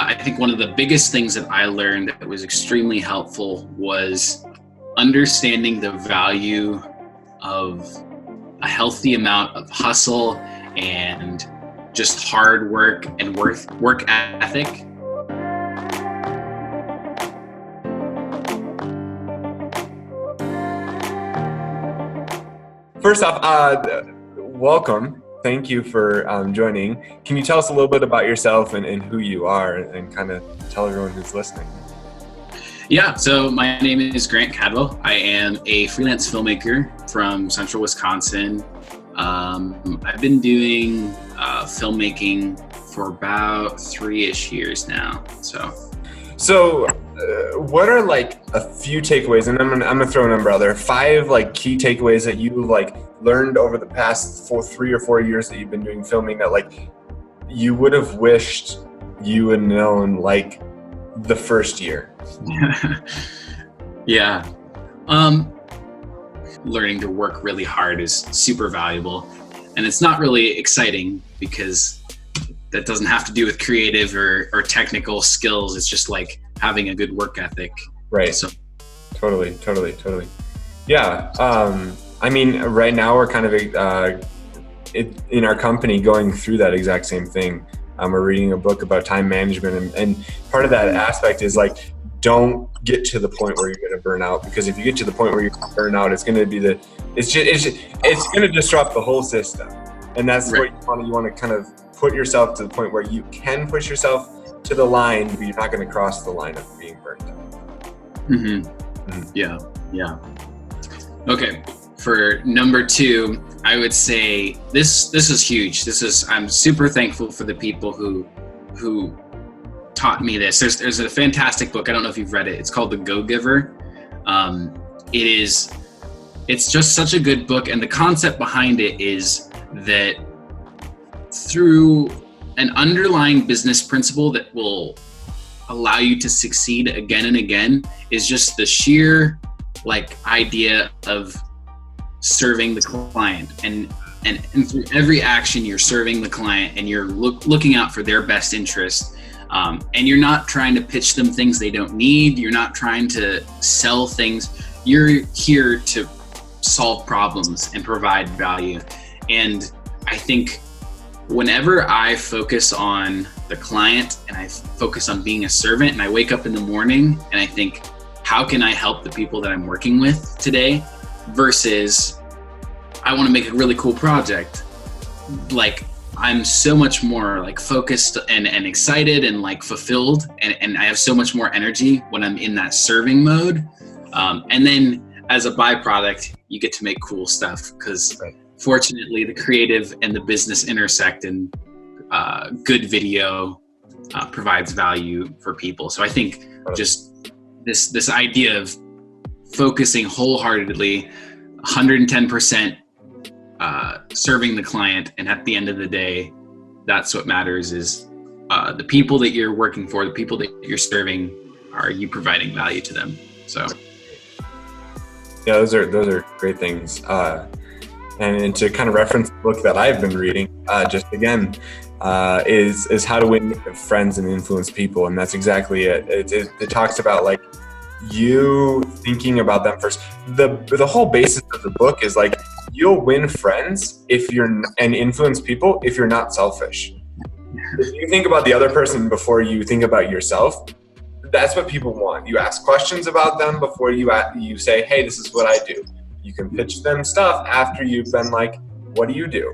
I think one of the biggest things that I learned that was extremely helpful was understanding the value of a healthy amount of hustle and just hard work and work ethic. First off, welcome. Thank you for joining. Can you tell us a little bit about yourself and who you are, and kind of tell everyone who's listening? Yeah, so my name is Grant Cadwell. I am a freelance filmmaker from central Wisconsin. I've been doing filmmaking for about 3-ish years now. So what are like a few takeaways, and I'm gonna throw a number out there, 5 like key takeaways that you like learned over the past 3 or 4 years that you've been doing filming that like you would have wished you had known like the first year? Yeah. Learning to work really hard is super valuable, and it's not really exciting because that doesn't have to do with creative or technical skills. It's just like having a good work ethic. Right. So Totally. Yeah. I mean, right now we're kind of in our company going through that exact same thing. We're reading a book about time management, and part of that aspect is like, don't get to the point where you're going to burn out, because if you get to the point where you're going to burn out, it's going to be it's going to disrupt the whole system. And that's right. what you want to kind of put yourself to the point where you can push yourself to the line, but you're not going to cross the line of being burnt out. Yeah. Okay. For number 2, I would say this is huge. I'm super thankful for the people who taught me this. There's a fantastic book. I don't know if you've read it. It's called The Go-Giver. It's just such a good book, and the concept behind it is that through an underlying business principle that will allow you to succeed again and again is just the sheer like idea of serving the client, and through every action you're serving the client, and you're looking out for their best interest, and you're not trying to pitch them things they don't need. You're not trying to sell things. You're here to solve problems and provide value. And I think whenever I focus on the client and I focus on being a servant, and I wake up in the morning and I think, how can I help the people that I'm working with today, versus I want to make a really cool project, like I'm so much more like focused and excited and like fulfilled, and I have so much more energy when I'm in that serving mode. And then as a byproduct, you get to make cool stuff, because fortunately the creative and the business intersect, and good video provides value for people. So I think just this idea of focusing wholeheartedly, 110% serving the client, and at the end of the day, that's what matters, is the people that you're working for, the people that you're serving, are you providing value to them? So yeah, those are great things. And to kind of reference the book that I've been reading, just again, is How to Win Friends and Influence People. And that's exactly it. It talks about like you thinking about them first. The whole basis of the book is like, you'll win friends and influence people if you're not selfish. If you think about the other person before you think about yourself, that's what people want. You ask questions about them before you say, hey, this is what I do. You can pitch them stuff after you've been like, what do you do?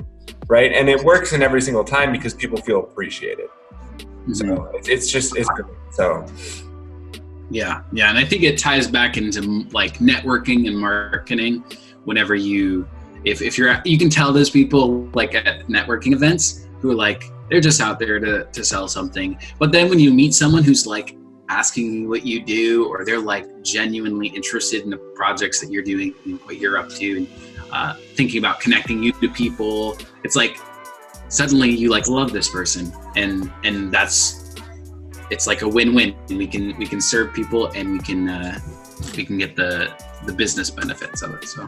Right? And it works in every single time because people feel appreciated. Mm-hmm. So it's good. So yeah. And I think it ties back into like networking and marketing. Whenever you can tell those people like at networking events who are like, they're just out there to sell something. But then when you meet someone who's like asking you what you do, or they're like genuinely interested in the projects that you're doing, what you're up to, and thinking about connecting you to people, it's like suddenly you like love this person, and it's like a win-win. We can serve people, and we can get the business benefits of it. So